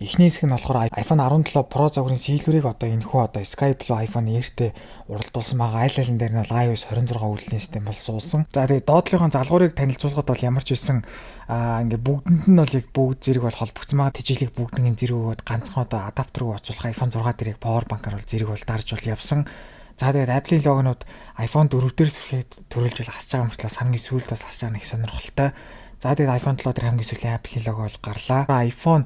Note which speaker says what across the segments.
Speaker 1: Эхний хэсэг нь болохоор iPhone 17 Pro загварын сийлвэрийг одоо энэхүү одоо Skype руу iPhone Air-тэй уралдуулсан байгаа. Айл алин дээр нь бол iOS 26 үйлдвэрлэлийн систем бол суулсан. За тэгээд доотлогын залгуурыг танилцуулахад бол ямар ч байсан ингээд бүгдэнд нь бол яг бүгд зэрэг бол холбогдсон байгаа. Тэжээлийг бүгднийг зэрэг өгөөд ганцхан одоо адаптер руу оруулах iPhone 6 дээрээ power bank-аар бол зэрэг бол дарж бол явсан. За тэгээд Apple-ийн логонууд iPhone 4 дээрс төрүүлж бол хасж байгаа юм шиг сангийн сүүлд бас хасж байгаа нэг сонирхолтой. За тэгээд iPhone 7 дээр хамгийн сүүлийн Apple-ийн лого бол гарлаа. iPhone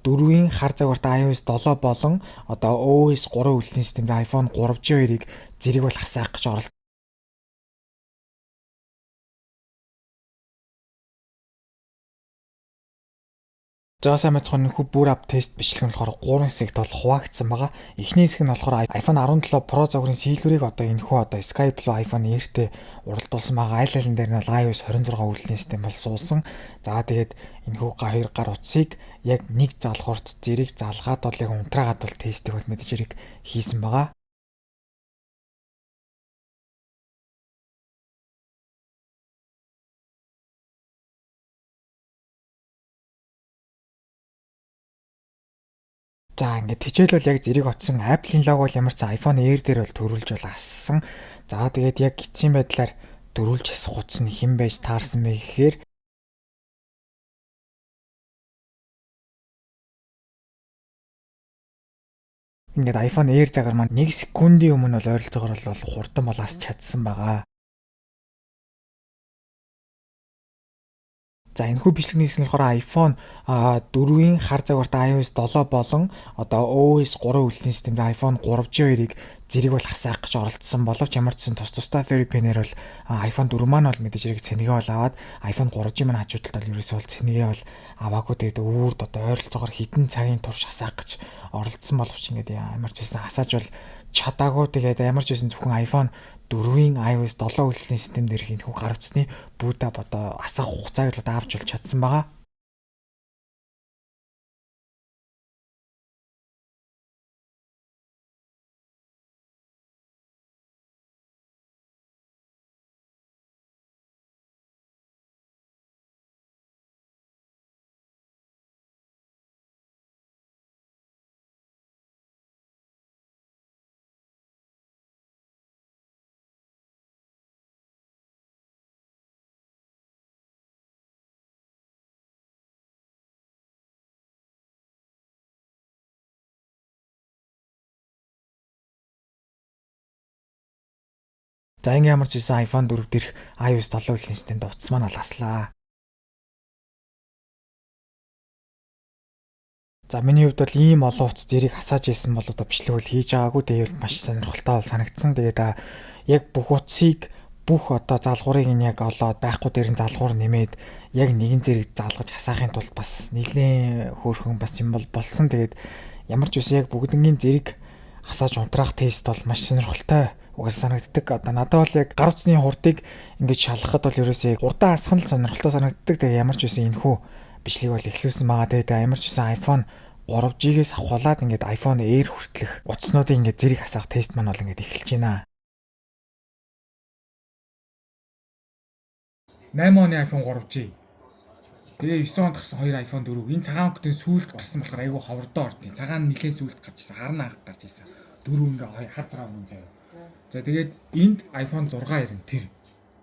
Speaker 1: 4-ийн хар загвартай iOS 7 болон одоо OS 3 үйлдвэрлэлийн системээр iPhone 3G2-ыг зэрэг бол хасаах гэж оролдсон. Жаса мэдхүн нөхөд бүр ап тест бичлэг нь болохоор 3 хэсэгт бол хуваагдсан байгаа. Эхний хэсэг нь болохоор iPhone 17 Pro загварын сийлвэрийг одоо энэхүү одоо Skype руу iPhone Air-тэй уралдуулсан байгаа. Айл алин дээр нь бол iOS 26 үйлдвэрлэлийн систем бол суулсан. За тэгээд энэхүү хоёр гар утсыг яг нэг залгуурт зэрэг залгаад бол яг унтраагаад бол тестийг бол мэдээж хэрэг хийсэн байгаа. За ингээд хичээл бол яг зэрэг утсан Apple-ийн лого бол ямар ч iPhone Air дээр бол төрүүлж бол ассан. За тэгээд яг эцсийн байдлаар төрүүлж асах утас нь хэн байж таарсан бэ гэхээр ингээд iPhone Air загвар маань 1 секундын өмнө бол ойролцоогоор бол хурдан бол асч чадсан байгаа. За энэхүү бичлэгнээс нь болохоор iPhone 4-ийн хар загвартай iOS 7 болон одоо OS 3 үйлдвэрлэлийн системээр iPhone 3G2-ыг зэрэг бол хасаах гэж оролдсон боловч ямар ч тусдаа Fairy-Pen-ээр бол iPhone 4 маань бол мэдээж хэрэг цэнэгээ бол аваад iPhone 3G маань хажуудалд бол ерөөсөө бол цэнэгээ бол аваагүй. Тэгээд өөрд одоо ойролцоогоор хэдэн цагийн турш хасаах гэж оролдсон боловч ингээд ямар ч байсан хасааж бол чадаагүй. Тэгээд ямар ч байсан зөвхөн iPhone 4-ийн iOS 7 үйлдвэрлэлийн систем дээрх энэхүү гар утасны boot up одоо асах хугацааг л авч бол чадсан байгаа. За ингэ ямар ч байсан iPhone 4 дээрх iOS 7 үйлдвэрлэлийн системд утас маань алгаслаа. За миний хувьд бол ийм олон утас зэрэг хасааж ийсэн бол одоо бичлэг бол хийж байгаагүй. Тэгээд маш сонирхолтой бол санагдсан. Тэгээд яг бүх утсыг бүх одоо залгуурыг нь яг олоод байхгүй дээр нь залгуур нэмээд яг нэгэн зэрэг залгаж хасаахын тулд бас нэлээд хөөрхөн бас юм бол болсон. Тэгээд ямар ч байсан яг бүгднгийн зэрэг хасааж унтраах тест бол маш сонирхолтой угаасаа санагддаг. Одоо надад бол яг гар утасны хурдыг ингэж шалгахад бол ерөөсөө хурдан хасах нь сонирхолтой санагддаг. Тэгээ ямар ч байсан энэхүү бичлэг бол эхлүүлсэн байгаа. Тэгээ ямар ч байсан iPhone 3G-гээс авахулаад ингээд iPhone Air хүртэлх утаснуудыг ингээд зэрэг хасах тест маань бол ингээд эхэлж байна. 8 оны iPhone 3G. Тэгээ 9 онд гарсан 2 iPhone 4. Энэ цагаан өнгөтэй сүүлд гарсан болохоор айгүй ховрдоо ордیں۔ Цагаан нэлээд сүүлд гарч ирсэн. Харна анх гарч ирсэн. 4 ингээ хар цагаан өнгө заяа. За тэгээд энд iPhone 6 ирнэ тэр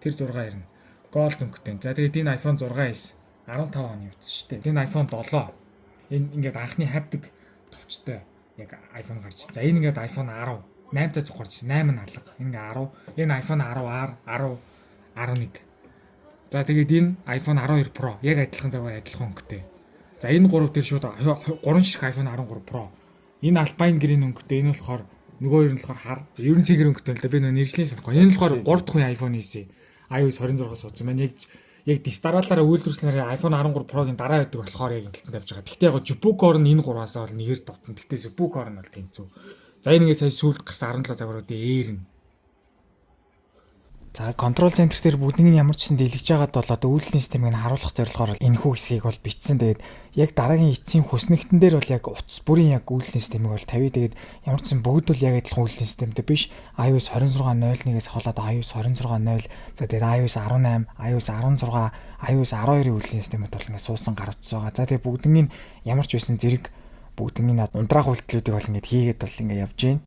Speaker 1: 6 ирнэ. Gold өнгөтэй. За тэгээд энэ iPhone 6s 15 оны утас шүү дээ. Энэ iPhone 7. Энэ ингээд анхны хавдаг товчтой яг iPhone гарч ирсэн. За энэ ингээд iPhone 10. 8 цог гарч ирсэн. 8 нь алга. Энэ 10. Энэ iPhone 10R, 10, 11. За тэгээд энэ iPhone 12 Pro яг адилхан цагаар адилхан өнгөтэй. За энэ 3 дээр шууд 3 шиг iPhone 13 Pro. Энэ Alpine Green өнгөтэй. Энэ болохоор нөгөө хоёр нь болохоор хар. Ерөн цэгэр өнгөтэй л да. Би нөгөө нэршлээс санахгүй. Энэ болохоор 3 дахь үеийн iPhone хийсэн. iOS 26-аас суудсан байна. Яг дараалалаараа үйлдвэрлэснээр iPhone 13 Pro-гийн дараа байдаг болохоор яг хяналтанд авч байгаа. Гэхдээ яг Jupocore нь энэ 3-аас бол нэгээр дотно. Гэхдээ Jupocore нь бол тэнцүү. За энэ ингээ сая сүүлд гарсан 17 загваруудын Air нь. За контрол центр дээр бүгднийг ямар ч гэсэн дэлгэж байгаад бол одоо үйлдвэрлэлийн системийг нь харуулах зорилгоор энэхүү хэсгийг бол бичсэн. Тэгээд яг дараагийн эцсийн хүснэгтэн дээр бол яг утас бүрийн яг үйлдвэрлэлийн системийг бол тавья. Тэгээд ямар ч гэсэн бүгд бол яг адилхан үйлдвэрлэлийн системтэй биш. iOS 26.01-ээс хаваад iOS 26.0, за тэгээд iOS 18, iOS 16, iOS 12-ийн үйлдвэрлэлийн системүүд бол ингээд суусан гар утас байгаа. За тэгээд бүгднийг ямар ч байсан зэрэг
Speaker 2: бүгдний унтраах үйлдэлүүдийг бол ингээд хийгээд бол ингээд явж байна.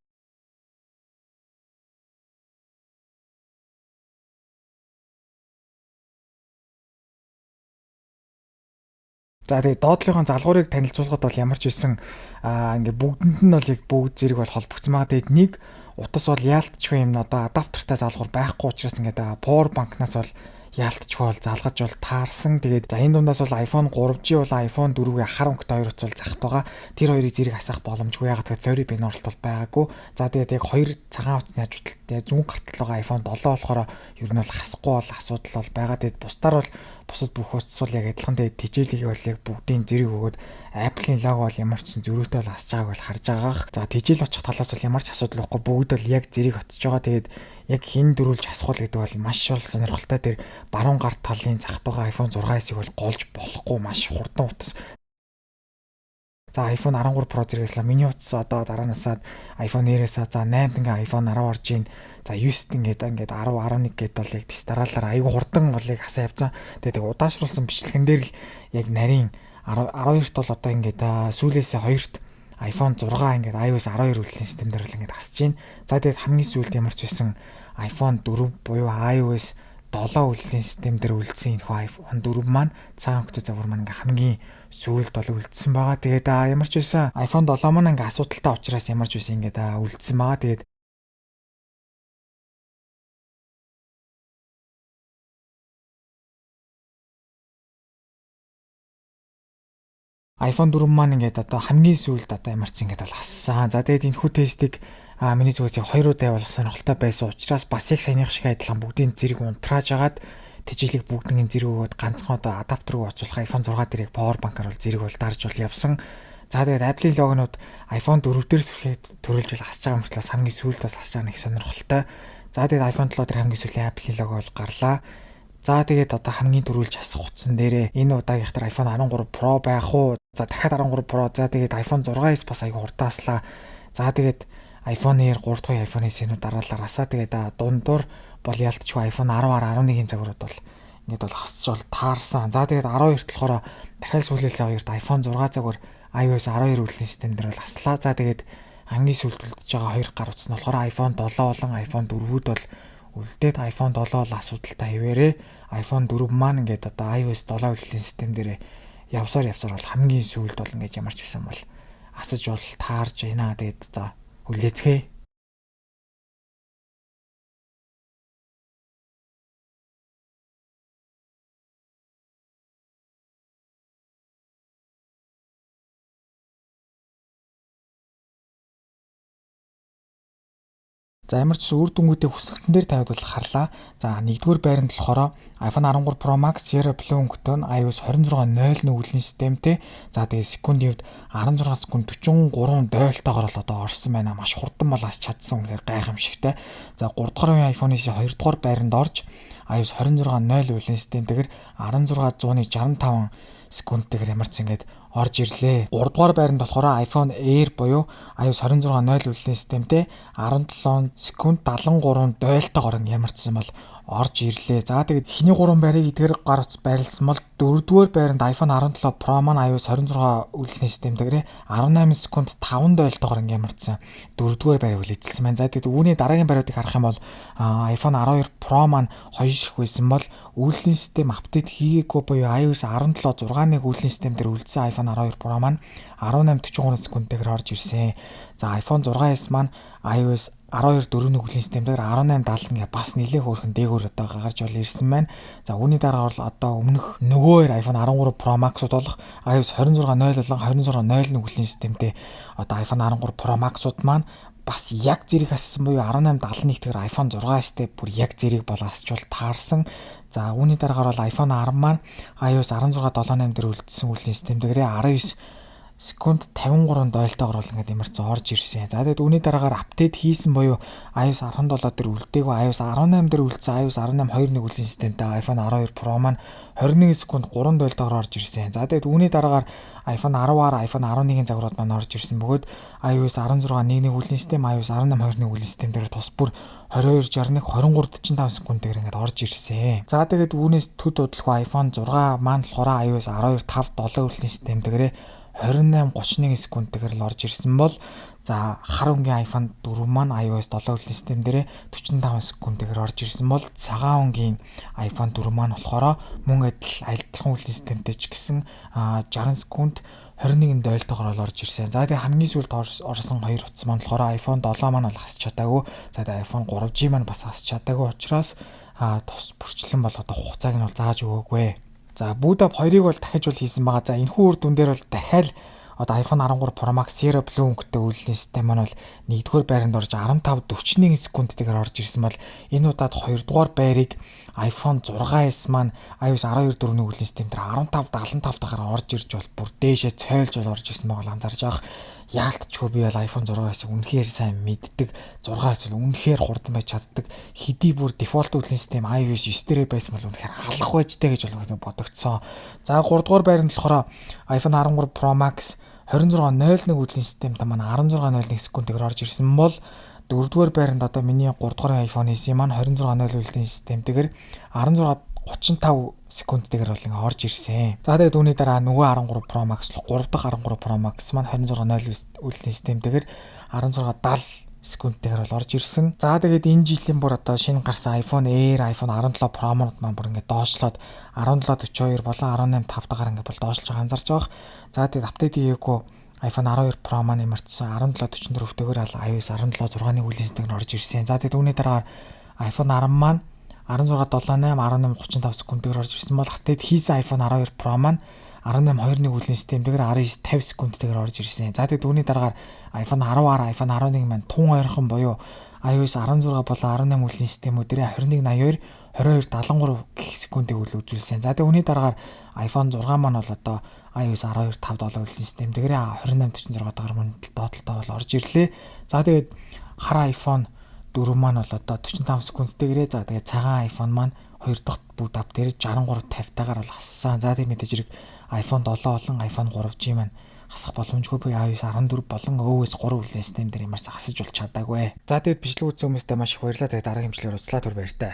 Speaker 2: За тэгээд доотлогын залгуурыг танилцуулахад бол ямар ч байсан ингээд бүгдэнд нь бол яг бүгд зэрэг бол холбогдсон байгаа. Тэгээд нэг утас бол яалтчгүй юм одоо адаптертай залгуур байхгүй учраас ингээд power bank-наас бол яалтчгүй бол залгаж бол таарсан. Тэгээд за энэ дундаас бол iPhone 3G бол iPhone 4-ийн хар өнгөтэй хоёр утас бол загт байгаа. Тэр хоёрыг зэрэг асаах боломжгүй. Ягаад гэвэл Fairy binaural бол байгаагүй. За тэгээд яг хоёр цагаан утасны хажуудалтай зүүн гартал байгаа iPhone 7 болохоор ер нь бол хасахгүй бол асуудал бол байгаа. Тэгээд бусдаар бол бусад бүх утас бол яг адилхан. Тэгээд тижээлийг бол яг бүгдийн зэрэг өгөөд Apple-ийн лого бол ямар ч зөрүүтэй бол хасж байгааг бол харж байгаа. За тижээл очих талаас бол ямар ч асуудал байхгүй. Бүгд бол яг зэрэг очиж байгаа. Тэгээд яг хин дөрүүлж асахул гэдэг бол маш бол сонирхолтой. Тэр баруун гарт талын цагт байгаа iPhone 6s-ийг бол голж болохгүй маш хурдан утас. За iPhone 13 Pro зэрэгслээ миний утас одоо дараанасаад iPhone 9-ээс за 8-д ингээ iPhone 10 орж ийн. За 9-д ингээд 10 11 гээд бол яг тест дараалалаар айгүй хурдан бол яг хасаа явцсан. Тэгээд удаашруулсан бичлэгэн дээр л яг нарийн 12-т бол одоо ингээд сүүлээсээ 2-т iPhone 6 ингээд iOS 12 үйлдвэрлэлийн системээр л ингээд хасж байна. За тэгээд хамгийн сүүлд ямар ч байсан iPhone 4 буюу iOS 7 үйлдвэрлэлийн системээр үлдсэн энэ iPhone 4 маань цагаан өнгөтэй загвар маань ингээд хамгийн сүүлд бол үлдсэн байгаа. Тэгээд ямар ч байсан iPhone 7 маань ингээд асуудалтай учраас ямар ч байсан ингээд үлдсэн байгаа. Тэгээд iPhone 4 маань ингээд одоо хамгийн сүүлд одоо ямар ч ингээд бол хассан. За тэгээд энэ хүү тестийг миний зүгээс 2 удаа бол сонирхолтой байсан учраас бас яг саяных шиг адилхан бүгдийн зэрэг унтрааж агаад тижээлийг бүгднийг зэрэг өгөөд ганцхан одоо адаптер руу оцуулах iPhone 6 дээрээ power bank-аар бол зэрэг бол дарж бол явсан. За тэгээд Apple-ийн логонууд iPhone 4 дээрс хүлээд төрүүлж бол хасж байгаа мөртлөө хамгийн сүүлд бас хасж байгаа нэг сонирхолтой. За тэгээд iPhone 7 дээр хамгийн сүүлийн Apple-ийн лого бол гарлаа. За тэгээд одоо хамгийн төрүүлж хасах утсан дээрээ энэ удаагийнх iPhone 13 Pro байх уу? За дахиад 13 Pro. За тэгээд iPhone 6s бас аягүй хурдааслаа. За тэгээд iPhone Air 3 дахь iPhone SE-нүүд дараалал асаа. Тэгээд дундуур бол ялтчгүй iPhone 10-аар 11-ийн загварууд бол ингээд бол хасч бол таарсан. За тэгээд 12-т болохоор дахиад сүүлээсээ 2-т iPhone 6 загвар iOS 12 үйлдвэрлэлийн систем дээр бол хаслаа. За тэгээд хамгийн сүүлд үлдэж байгаа хоёр гар утас нь болохоор iPhone 7 болон iPhone 4-үүд бол үлдээд iPhone 7 бол асуудалтай хэвээрээ. iPhone 4 маань ингээд одоо iOS 7 үйлдвэрлэлийн систем дээр явсаар бол хамгийн сүүлд бол ингээд ямар ч байсан бол асаж бол таарж байна. Тэгээд одоо хүлээцгээе. За ямар ч үр дүнгуудыг хүсэгтэн дээр тавиад бол харлаа. За нэгдүгээр байранд болохоор iPhone 13 Pro Max Sierra Blue өнгөтэй нь iOS 26.0 үйлдвэрлэлийн системтэй. За тэгээ секундын хувьд 16 секунд 43 дойлтойгоор л одоо орсон байна. Маш хурдан болоос чадсан үнээр гайхамшигтай. За 3 дахь үеийн iPhone-ийн 2 дугаар байранд орж iOS 26.0 үйлдвэрлэлийн системтэйгээр 1665 секундтэйгээр ямар ч ингэж орж ирлээ. 3 дугаар байранд болохоор iPhone Air буюу iOS 26.0 үйлдвэрлэлийн системтэй 17 секунд 73 дойлтойгоор ямар ч юм бол орж ирлээ. За тэгээд эхний 3 байрыг эдгээр гар утас байрласан бол 4-р байранд iPhone 17 Pro маань iOS 26 үйлдвэрлэлийн системтэйгээр 18 секунд 5 дойлтойгоор ямарчсан 4-р байрыг үлээсэн байна. За тэгээд үүний дараагийн байруудыг харах юм бол iPhone 12 Pro маань 2 ширхэг байсан бол үйлдвэрлэлийн систем апдейт хийгээгүй буюу iOS 17 6.1 үйлдвэрлэлийн системээр үлдсэн iPhone 12 Pro маань 18-43 секундтэйгээр орж ирсэн. За iPhone 6s маань iOS 12 4.1 үйлдвэрлэлийн системээр 1870 ингээ бас нэлээд хөөрхөн дээгүүр одоо гарч бол ирсэн байна. За үүний дараа бол одоо өмнөх нөгөө iPhone 13 Pro Max-ууд болох iOS 26.0 болон 26.0 үйлдвэрлэлийн системтэй одоо iPhone 13 Pro Max-ууд маань бас яг зэрэг хассан буюу 1871-ээр iPhone 6s-тэй бүр яг зэрэг болоосчул таарсан. За үүний дараагаар бол iPhone 10 маань iOS 16.7.8 дээр үлдсэн үйлдвэрлэлийн системтэйгээр 19 секунд 53 дойлтойгоор бол ингээд ямарч орж ирсэн. За тэгээд үүний дараагаар апдейт хийсэн буюу iOS 17 дээр үлдээгүй iOS 18 дээр үлдсэн iOS 18 2.1 үйлдвэрлэлийн системтэй iPhone 12 Pro маань 21 секунд 3 дойлтойгоор орж ирсэн. За тэгээд үүний дараагаар iPhone 10-аар iPhone 11-ийн загварууд маань орж ирсэн бөгөөд iOS 16 1.1 үйлдвэрлэлийн систем iOS 18 2.1 үйлдвэрлэлийн систем дээр тус бүр 2261 2345 секундээр ингээд орж ирсэн. За тэгээд үүнээс төд удалгүй iPhone 6 маань болохоор iOS 12 5 7 үйлдвэрлэлийн системтэйгээр 28-31 секундтэйгээр л орж ирсэн бол за хар өнгийн iPhone 4 маань iOS 7 үеийн систем дээрээ 45 секундтэйгээр орж ирсэн бол цагаан өнгийн iPhone 4 маань болохоор мөн адилхан үеийн системтэй ч гэсэн 60 секунд 21 дойлтойгоор орж ирсэн. За тэгээ хамгийн сүүлд орсон хоёр утас маань болохоор iPhone 7 маань бол хасч чадаагүй. За тэгээ iPhone 3G маань бас хасч чадаагүй учраас тус бүрчлэн бол одоо хугацааг нь бол зааж өгөөгүй. За Boot Up 2-ыг бол дахиж бол хийсэн байгаа. За энэхүү үр дүн дээр бол дахиад одоо iPhone 13 Pro Max Sierra Blue өнгөтэй үйлдвэрлэлийн систем маань бол нэгдүгээр байранд орж 15-41 секундтэйгээр орж ирсэн бол энэ удаад хоёрдугаар байрыг iPhone 6s маань iOS 12 4-ний үйлдвэрлэлийн систем дээр 15-75-тайгаар орж ирж бол бүр дээшээ цойлж бол орж ирсэн байгаа анзаарж байгаа. Яалтчгүй би бол iPhone 6s үнэхээр сайн мэддэг. 6s бол үнэхээр хурдан байж чаддаг. Хэдий бүр дефолт үйлдвэрлэлийн систем iOS 9 дээр байсан бол үнэхээр алах байжтэй гэж бол бодогдсон. За 3 дугаар байранд болохоор iPhone 13 Pro Max 26.01 үйлдвэрлэлийн системтэй маань 16.01 секундтэйгээр орж ирсэн бол 4-р байранд одоо миний 3-р iPhone SE маань 26.0 үйлдвэрлэлийн системтэйгээр 16.35 секундтэйгээр бол ингээ орж ирсэн. За тэгээд үүний дараа нөгөө 13 Pro Max 3 дахь 13 Pro Max маань 26.0 үйлдвэрлэлийн системтэйгээр 16.70 секундтэйгээр бол орж ирсэн. За тэгээд энэ жилийн бүр одоо шинэ гарсан iPhone Air, iPhone 17 Pro маань бүр ингээ доошлоод 1742 болон 18.5 дахаар ингээ бол доошлж байгаа анзаарч байгаа. За тэгээд апдейт хийгээгүй iPhone 12 Pro маань имэрчсэн 1744-тэйгээр iOS 17.6-ны үеийн системээр орж ирсэн. За тэгээд үүний дараа iPhone 10 маань 16.78 18.35 секундтэйгээр орж ирсэн бол апдейт хийсэн iPhone 12 Pro маань 18.2-ны үеийн системтэйгээр 19.50 секундтэйгээр орж ирсэн. За тэгээд үүний дараагаар iPhone 10-аар iPhone 11 маань тун ойрхон буюу iOS 16 болон 18 үеийн системүүдээр 21.82 22.73 гэх секундыг үзүүлсэн. За тэгээд үүний дараагаар iPhone 6 маань бол одоо iOS 12.5.7 үеийн системтэйгээр 28.46 дахаар мөн доотлолтой бол орж ирлээ. За тэгээд хар iPhone 4 маань бол одоо 45 секундтэйгээрээ за тэгээд цагаан iPhone маань 2 дахь Boot Up дээр 63.50-тайгаар бол хассан. За тэгээд мэдээж хэрэг iPhone 7 болон iPhone 3G маань хасах боломжгүй буюу iOS 14 болон OS 3 үеийн систем дээр ямарч хасаж бол чадаагүй. За тэгээд бичлэг үзсэн хүмүүстээ маш их баярлалаа. Тэгээд дараагийн бичлэгээр уулзлаа түр баяртай.